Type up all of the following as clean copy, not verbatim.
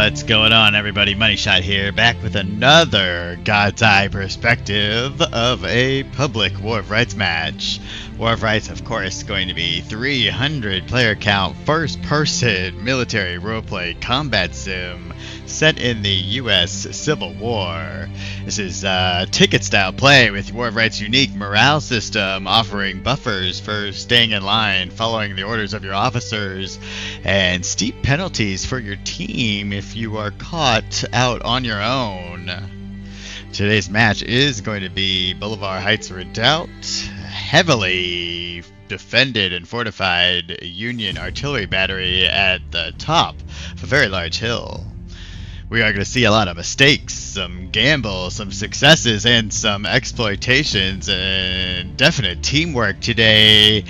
What's going on, everybody? Money Shot here, back with another God's Eye perspective of a public War of Rights match. War of Rights, of course, going to be 300 player count, first person military roleplay combat sim set in the US Civil War. This is ticket style play with War of Rights' unique morale system, offering buffers for staying in line, following the orders of your officers, and steep penalties for your team if you are caught out on your own. Today's match is going to be Boulevard Heights Redoubt, heavily defended and fortified Union artillery battery at the top of a very large hill. We are going to see a lot of mistakes, some gambles, some successes, and some exploitations, and definite teamwork today.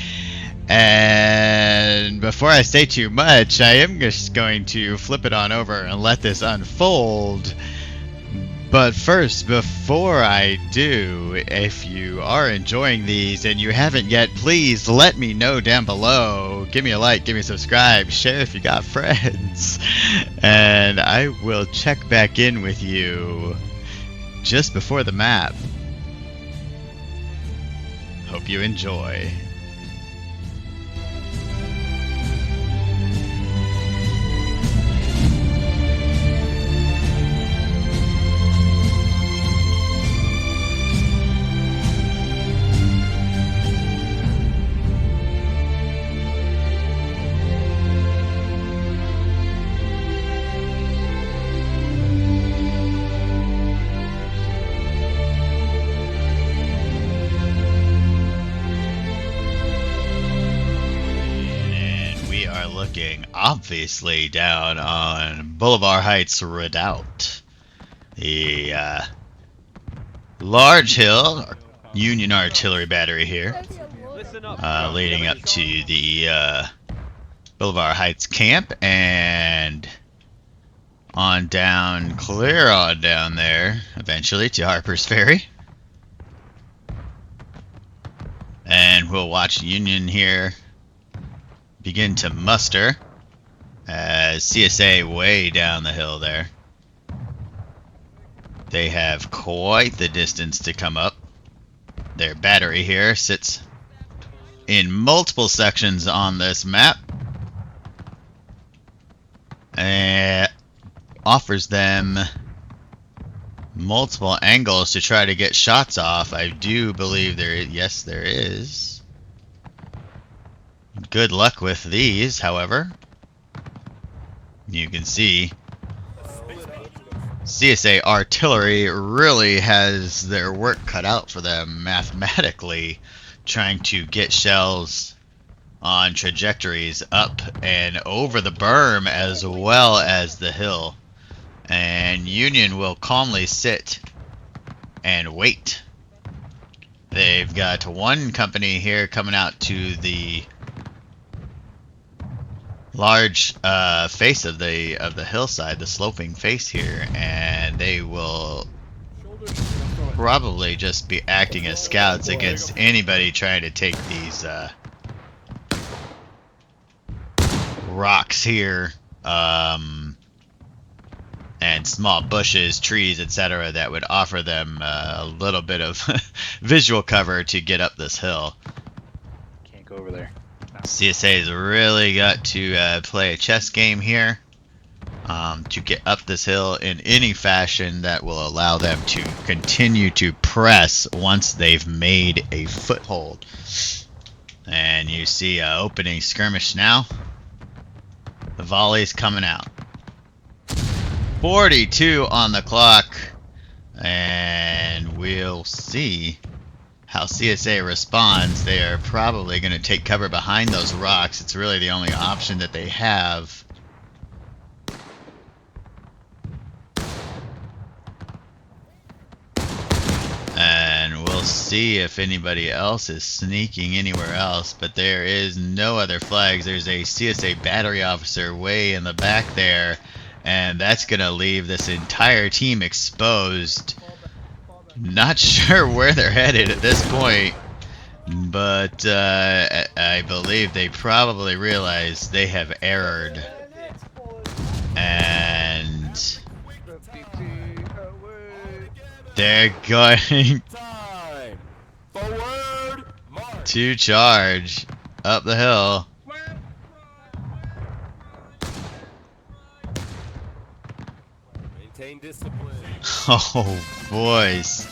And before I say too much, I am just going to flip it on over and let this unfold. But first, before I do, if you are enjoying these and you haven't yet, please let me know down below. Give me a like, give me a subscribe, share if you got friends. And I will check back in with you just before the map. Hope you enjoy. Obviously down on Boulevard Heights Redoubt, the large hill Union artillery battery here, leading up to the Boulevard Heights camp, and on down, clear on down there eventually to Harper's Ferry. And we'll watch Union here begin to muster. CSA way down the hill there. They have quite the distance to come up. Their battery here sits in multiple sections on this map and offers them multiple angles to try to get shots off. I do believe there is, yes, there is. Good luck with these, however. You can see CSA artillery really has their work cut out for them mathematically, trying to get shells on trajectories up and over the berm as well as the hill. And Union will calmly sit and wait. They've got one company here coming out to the large face of the hillside, the sloping face here, and they will probably just be acting as scouts against anybody trying to take these rocks here, and small bushes, trees, etc. that would offer them a little bit of visual cover to get up this hill. Can't go over there. CSA has really got to play a chess game here to get up this hill in any fashion that will allow them to continue to press once they've made a foothold. And you see opening skirmish now. The volley's coming out. 42 on the clock, and we'll see how CSA responds. They are probably going to take cover behind those rocks. It's really the only option that they have. And we'll see if anybody else is sneaking anywhere else, but there is no other flags. There's a CSA battery officer way in the back there, and that's going to leave this entire team exposed. Not sure where they're headed at this point, but I believe they probably realize they have erred, and They're going Time. Forward. March. to charge up the hill. Maintain discipline. Oh, boys.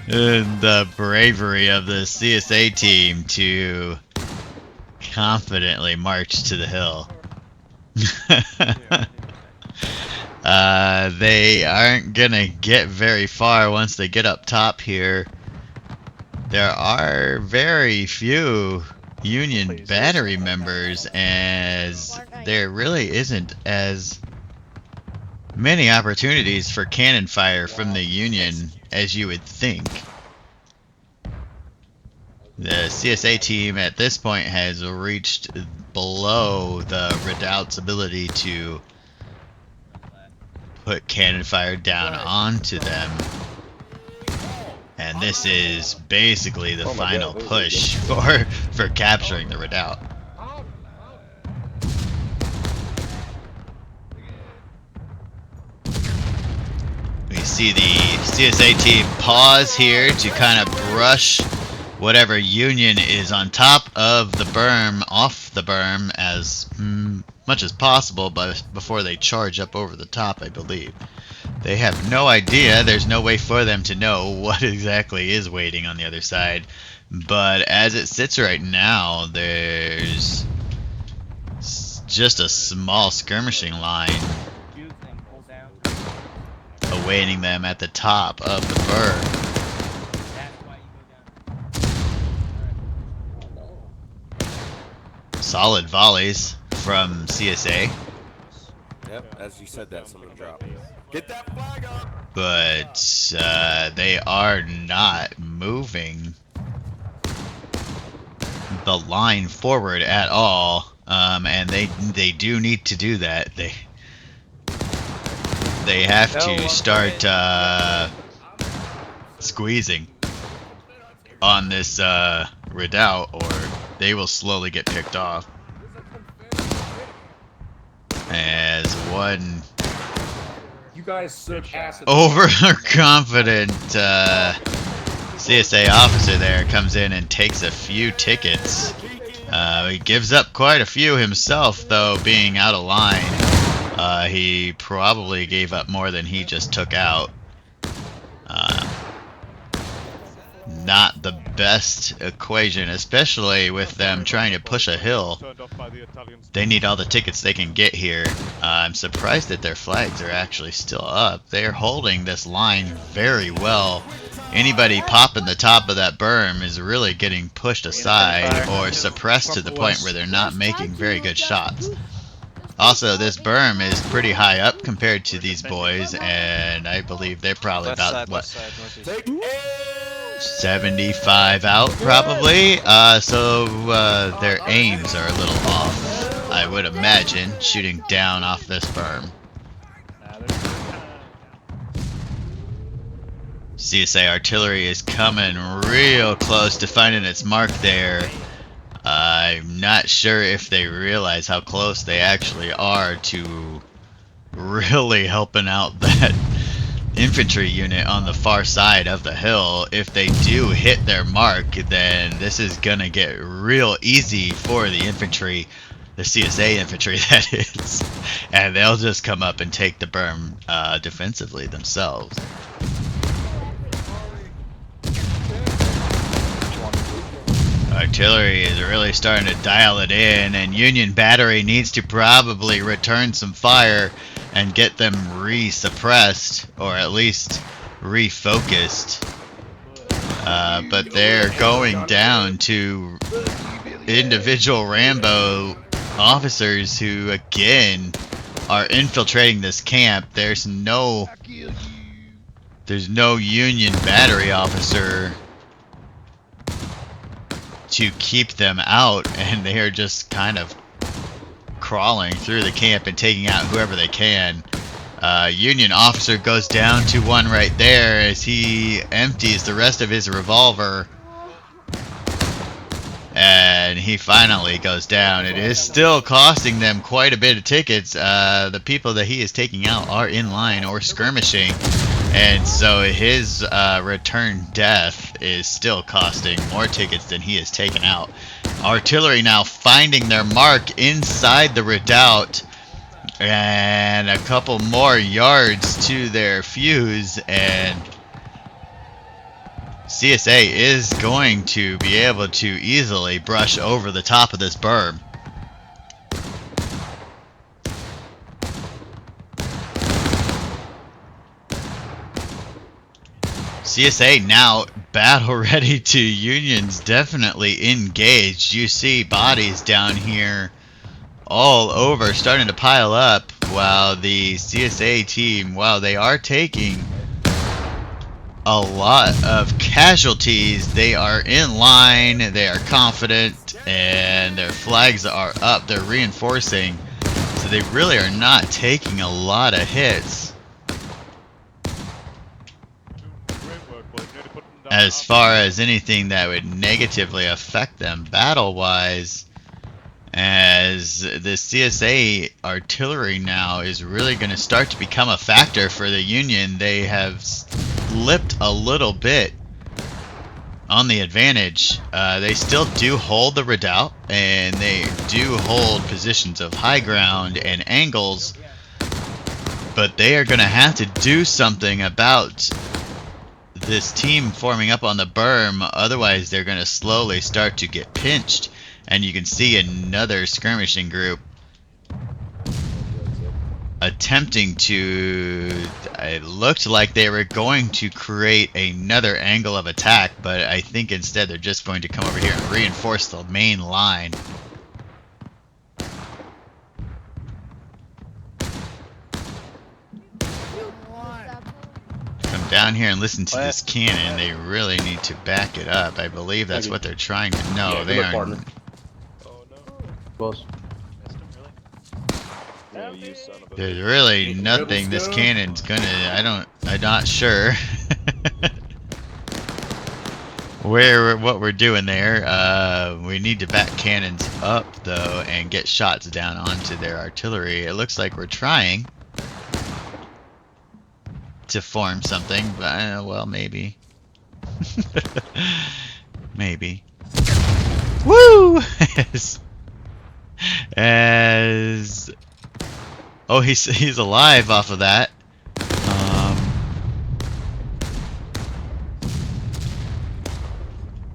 And the bravery of the CSA team to confidently march to the hill. They aren't gonna get very far once they get up top here. There are very few Union battery members, as there really isn't as many opportunities for cannon fire from the Union as you would think. The CSA team at this point has reached below the Redoubt's ability to put cannon fire down onto them. And this is basically the final push for capturing the Redoubt. We see the CSA team pause here to kind of brush whatever Union is on top of the berm off the berm as much as possible, but before they charge up over the top, I believe. They have no idea. There's no way for them to know what exactly is waiting on the other side. But as it sits right now, there's just a small skirmishing line awaiting them at the top of the berm. Solid volleys from CSA. Yep, as you said that, someone dropped. Get that flag up! But they are not moving the line forward at all, and they do need to do that. They have to start squeezing on this Redoubt, or they will slowly get picked off. As one overconfident CSA officer there comes in and takes a few tickets. He gives up quite a few himself, though, being out of line. He probably gave up more than he just took out. Not the best equation, especially with them trying to push a hill. They need all the tickets they can get here. I'm surprised that their flags are actually still up. They're holding this line very well. Anybody popping the top of that berm is really getting pushed aside or suppressed to the point where they're not making very good shots. Also, this berm is pretty high up compared to these boys, and I believe they're probably about, what, 75 out, probably? So their aims are a little off, I would imagine, shooting down off this berm. CSA artillery is coming real close to finding its mark there. I'm not sure if they realize how close they actually are to really helping out that infantry unit on the far side of the hill. If they do hit their mark, then this is gonna get real easy for the infantry, the CSA infantry that is, and they'll just come up and take the berm defensively themselves. Artillery is really starting to dial it in, and Union Battery needs to probably return some fire and get them re-suppressed, or at least refocused. But they're going down to individual Rambo officers who, again, are infiltrating this camp. There's no Union Battery officer to keep them out, and they are just kind of crawling through the camp and taking out whoever they can. Union officer goes down to one right there as he empties the rest of his revolver, and he finally goes down. It is still costing them quite a bit of tickets. The people that he is taking out are in line or skirmishing. And so his return death is still costing more tickets than he has taken out. Artillery now finding their mark inside the redoubt, and a couple more yards to their fuse, and CSA is going to be able to easily brush over the top of this berm. CSA now battle ready to Union's definitely engaged. You see bodies down here all over starting to pile up, while the CSA team, while they are taking a lot of casualties, they are in line, they are confident, and their flags are up. They're reinforcing, so they really are not taking a lot of hits. As far as anything that would negatively affect them battle-wise, as the CSA artillery now is really going to start to become a factor for the Union. They have slipped a little bit on the advantage. They still do hold the redoubt, and they do hold positions of high ground and angles, but they are going to have to do something about this team forming up on the berm, otherwise they're going to slowly start to get pinched. And you can see another skirmishing group attempting to, it looked like they were going to create another angle of attack, but I think instead they're just going to come over here and reinforce the main line. Come down here and listen to this cannon. They really need to back it up. I believe that's what they're trying to. No, they aren't. Close. There's really nothing this cannon's gonna. I'm not sure what we're doing there. We need to back cannons up though and get shots down onto their artillery. It looks like we're trying to form something, but well, maybe. Maybe. Woo! As oh, he's alive off of that.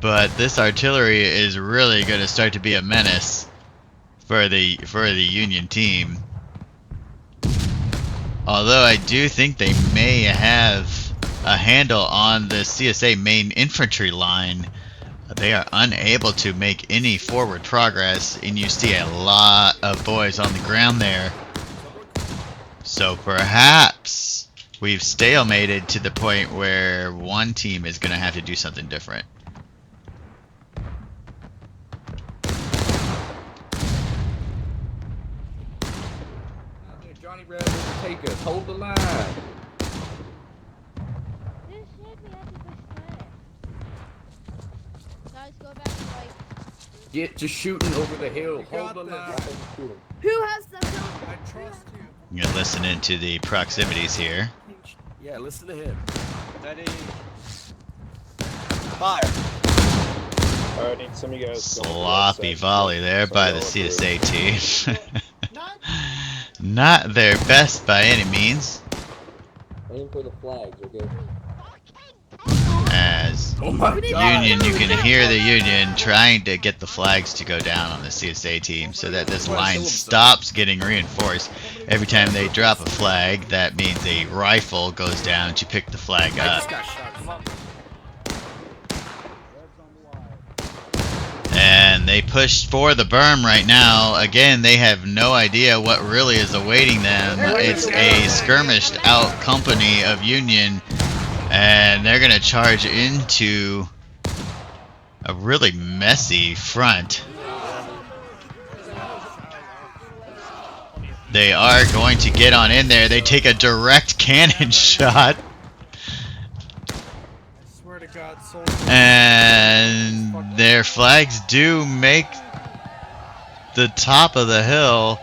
But this artillery is really going to start to be a menace for the Union team. Although I do think they may have a handle on the CSA main infantry line, they are unable to make any forward progress, and you see a lot of boys on the ground there. So perhaps we've stalemated to the point where one team is going to have to do something different. Johnny Rebs, take us. Hold the line. Get to shooting over the hill. Hold the line. Who has the hill? I trust you. You're listening to the proximities here. Yeah, listen to him. Steady. Fire! Alright, need some of you guys. Sloppy volley there by the CSA team. Not their best by any means. Aim for the flags, okay? As Oh my God. Union, you can hear the Union trying to get the flags to go down on the CSA team so that this line stops getting reinforced. Every time they drop a flag, that means a rifle goes down to pick the flag up. And they push for the berm right now. Again, they have no idea what really is awaiting them. It's a skirmished out company of Union, and they're going to charge into a really messy front. They are going to get on in there. They take a direct cannon shot. And their flags do make the top of the hill.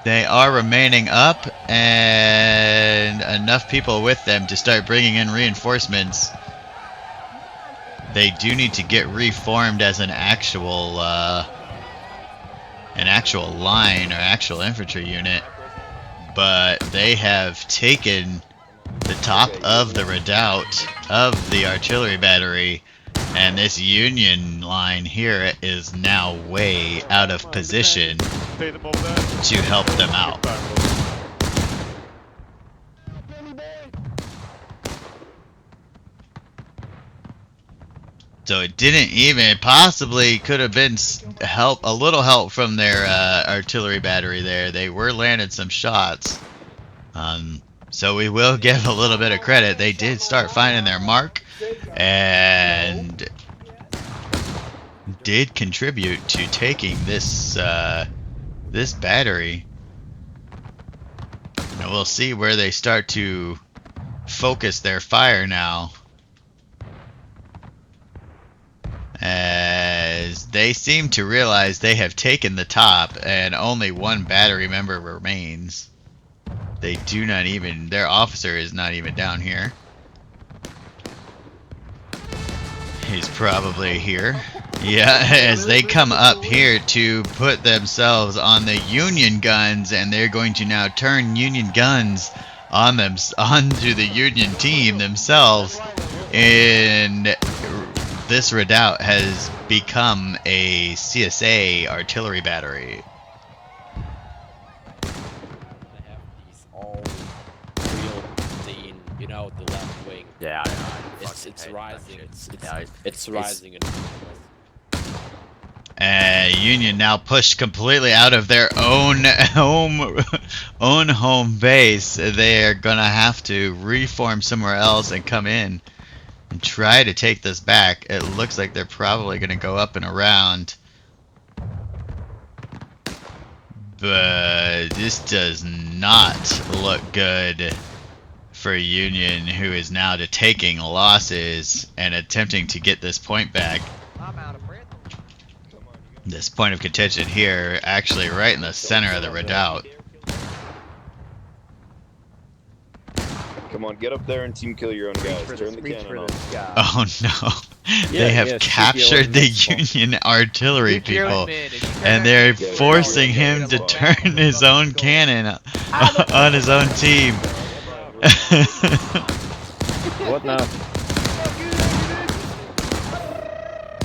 They are remaining up, and enough people with them to start bringing in reinforcements. They do need to get reformed as an actual line or actual infantry unit, but they have taken the top of the redoubt of the artillery battery, and this Union line here is now way out of position to help them out. So it didn't even, possibly could have been a little help from their artillery battery there. They were landing some shots. So we will give a little bit of credit. They did start finding their mark and did contribute to taking this this battery. And we'll see where they start to focus their fire now, as they seem to realize they have taken the top and only one battery member remains. They do not even, their officer is not even down here. He's probably here. Yeah, as they come up here to put themselves on the Union guns, and they're going to now turn Union guns on them, onto the Union team themselves. And this redoubt has become a CSA artillery battery. You know, the left wing. Yeah, It's rising. It's It's- rising. Union now pushed completely out of their own home base. They're gonna have to reform somewhere else and come in and try to take this back. It looks like they're probably gonna go up and around, but this does not look good for Union, who is now taking losses and attempting to get this point back. This point of contention here, actually right in the center of the redoubt. Come on, get up there and team kill your own guys. Turn the cannon on. Oh no. They have captured the Union artillery people, and they're forcing him to turn his own cannon on his own team. What now?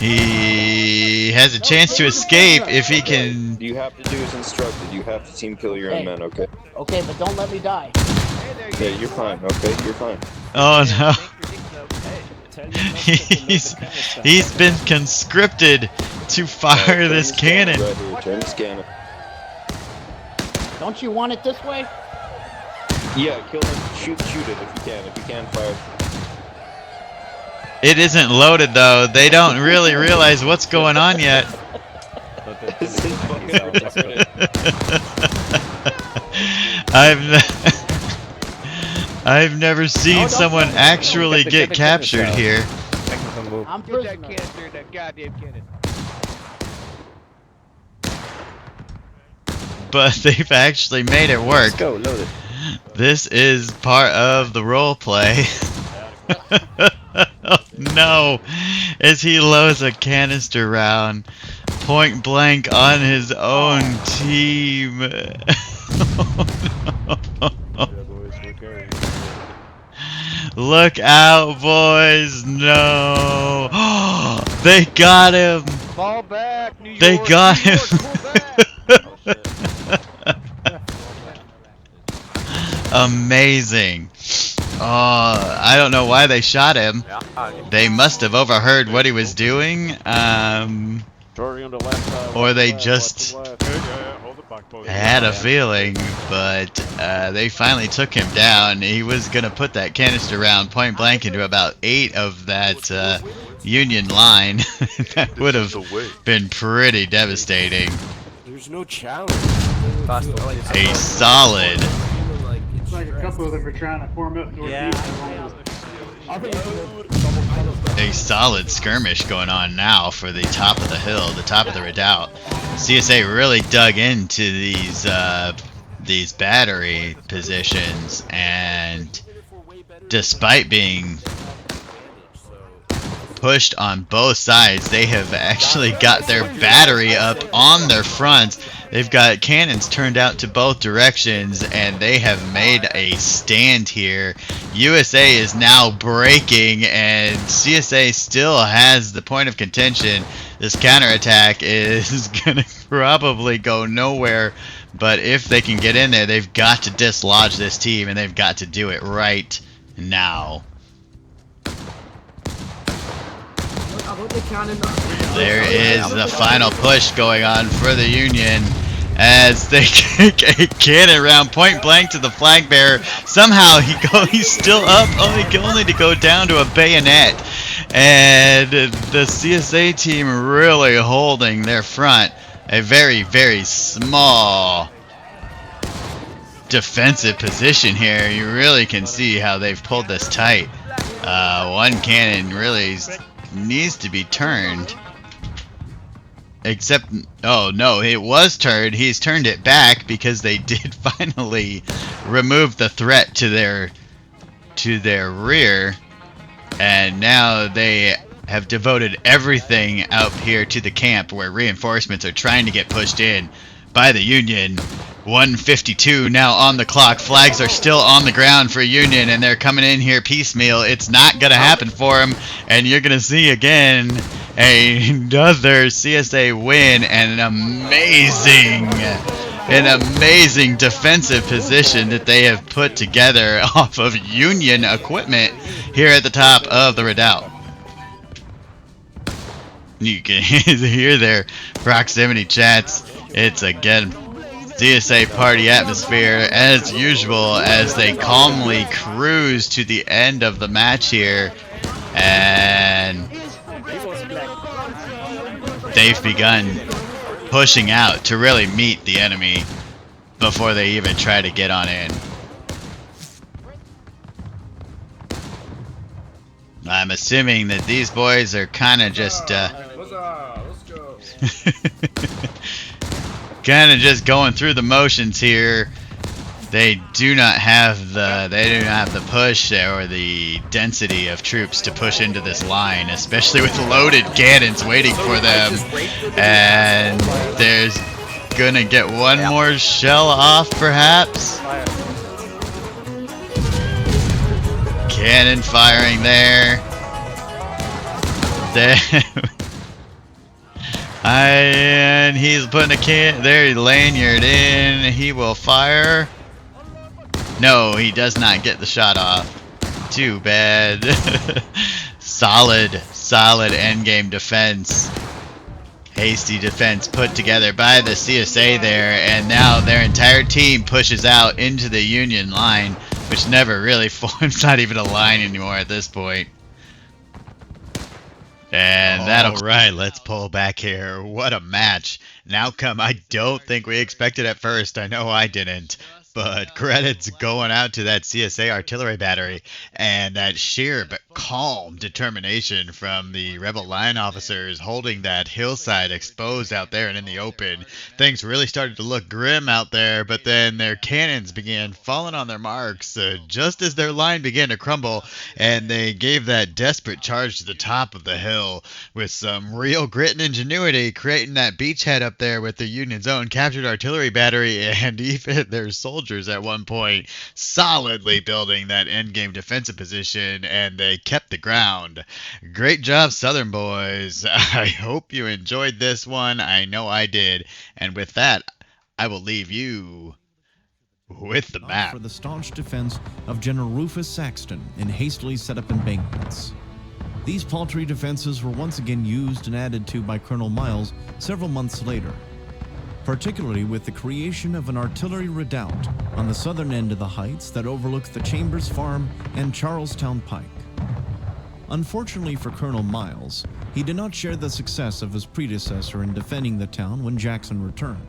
He has a chance to escape if he can. You have to do as instructed. You have to team kill your own men, okay? Okay, but don't let me die. Yeah, you're fine, okay? You're fine. Oh no. He's been conscripted to fire this cannon. Right here, turn this cannon. Don't you want it this way? Yeah, kill him. Shoot it if you can. If you can, fire. It isn't loaded though. They don't really realize what's going on yet. This is fucking retarded. I've never seen someone actually get captured here. I'm Get that prisoner. canister, that goddamn cannon. But they've actually made it work. Go, load it. This is part of the role play. Oh no! As he loads a canister round point blank on his own team. Look out, boys! No! They got him! Fall back, New York. They got New him! York, pull back. Amazing. Oh, I don't know why they shot him. They must have overheard what he was doing, or they just had a feeling, but they finally took him down. He was going to put that canister round point blank into about 8 of that Union line. That would have been pretty devastating. There's no challenge. A solid. Like a couple of them are trying to form up northeast. A solid skirmish going on now for the top of the hill, the top of the redoubt. CSA really dug into these these battery positions, and despite being pushed on both sides, they have actually got their battery up on their fronts. They've got cannons turned out to both directions, and they have made a stand here. USA is now breaking, and CSA still has the point of contention. This counterattack is going to probably go nowhere, but if they can get in there, they've got to dislodge this team, and they've got to do it right now. There is the final push going on for the Union as they kick a cannon round point blank to the flag bearer. Somehow he's still up, only to go down to a bayonet. And the CSA team really holding their front. A very, very small defensive position here. You really can see how they've pulled this tight. One cannon really needs to be turned. Except, oh no, it was turned. He's turned it back because they did finally remove the threat to their rear, and now they have devoted everything out here to the camp where reinforcements are trying to get pushed in by the Union. 1:52 now on the clock. Flags are still on the ground for Union, and they're coming in here piecemeal. It's not going to happen for them, and you're going to see again another CSA win and an amazing defensive position that they have put together off of Union equipment here at the top of the redoubt. You can hear their proximity chats. It's again CSA party atmosphere as usual as they calmly cruise to the end of the match here, and they've begun pushing out to really meet the enemy before they even try to get on in. I'm assuming that these boys are kind of just kind of just going through the motions here. They do not have the push or the density of troops to push into this line, especially with loaded cannons waiting for them. And there's gonna get one more shell off, perhaps. Cannon firing there. And he's putting a lanyard in. He will fire. No, he does not get the shot off. Too bad. solid endgame defense. Hasty defense put together by the CSA there, and now their entire team pushes out into the Union line, which never really forms, not even a line anymore at this point. And that'll... Alright, let's pull back here. What a match. An outcome I don't think we expected at first. I know I didn't. But credits going out to that CSA artillery battery and that sheer but calm determination from the rebel line officers holding that hillside exposed out there and in the open. Things really started to look grim out there, but then their cannons began falling on their marks just as their line began to crumble, and they gave that desperate charge to the top of the hill with some real grit and ingenuity, creating that beachhead up there with the Union's own captured artillery battery and even their soldiers at one point solidly building that endgame defensive position, and they kept the ground. Great job, Southern boys. I hope you enjoyed this one. I know I did. And with that, I will leave you with the map. For the staunch defense of General Rufus Saxton in hastily set up embankments. These paltry defenses were once again used and added to by Colonel Miles several months later, particularly with the creation of an artillery redoubt on the southern end of the heights that overlooks the Chambers Farm and Charlestown Pike. Unfortunately for Colonel Miles, he did not share the success of his predecessor in defending the town when Jackson returned.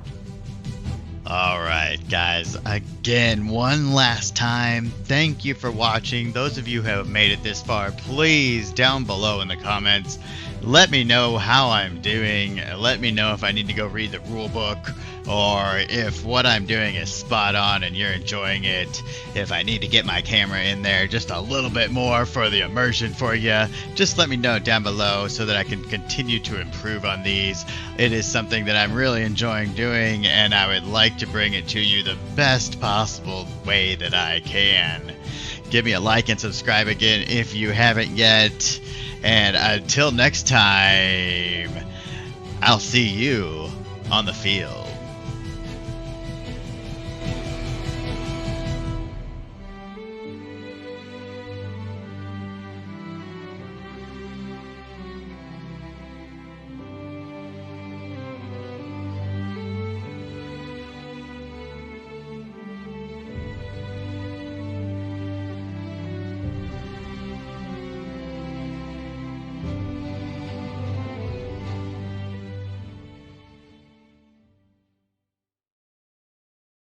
Alright guys, again, one last time, thank you for watching. Those of you who have made it this far, please, down below in the comments, let me know how I'm doing. Let me know if I need to go read the rule book, or if what I'm doing is spot on and you're enjoying it. If I need to get my camera in there just a little bit more for the immersion for you, just let me know down below so that I can continue to improve on these. It is something that I'm really enjoying doing, and I would like to bring it to you the best possible way that I can. Give me a like and subscribe again if you haven't yet. And until next time, I'll see you on the field.